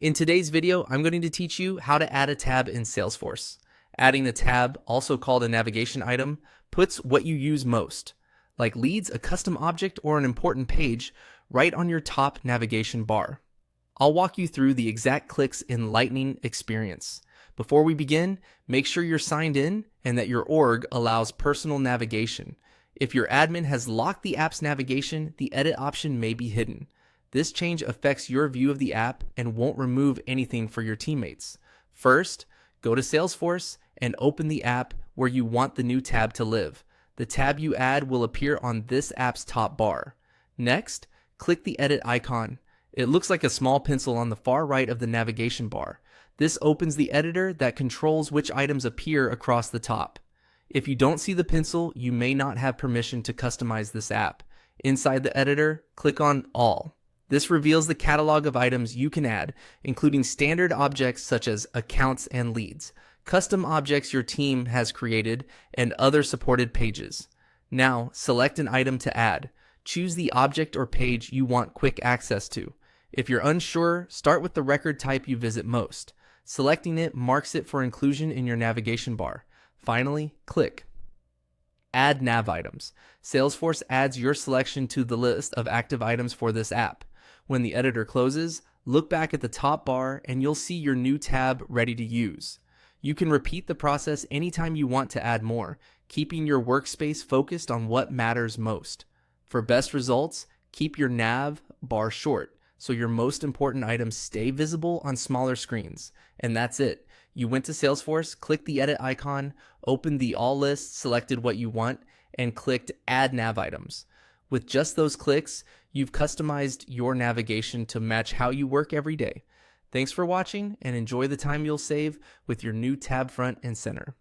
In today's video, I'm going to teach you how to add a tab in Salesforce. Adding a tab, also called a navigation item, puts what you use most, like leads, a custom object, or an important page, right on your top navigation bar. I'll walk you through the exact clicks in lightning experience. Before we begin, make sure you're signed in and that your org allows personal navigation. If your admin has locked the app's navigation, the edit option may be hidden. This change affects your view of the app and won't remove anything for your teammates. First, go to Salesforce and open the app where you want the new tab to live. The tab you add will appear on this app's top bar. Next, click the edit icon. It looks like a small pencil on the far right of the navigation bar. This opens the editor that controls which items appear across the top. If you don't see the pencil, you may not have permission to customize this app. Inside the editor, click on All. This reveals the catalog of items you can add, including standard objects such as accounts and leads, custom objects your team has created, and other supported pages. Now, select an item to add. Choose the object or page you want quick access to. If you're unsure, start with the record type you visit most. Selecting it marks it for inclusion in your navigation bar. Finally, click Add Nav Items. Salesforce adds your selection to the list of active items for this app. When the editor closes, look back at the top bar and you'll see your new tab ready to use. You can repeat the process anytime you want to add more, keeping your workspace focused on what matters most. For best results, keep your nav bar short so your most important items stay visible on smaller screens. And that's it. You went to Salesforce, clicked the edit icon, opened the all list, selected what you want, and clicked Add Nav Items. With just those clicks, you've customized your navigation to match how you work every day. Thanks for watching and enjoy the time you'll save with your new tab front and center.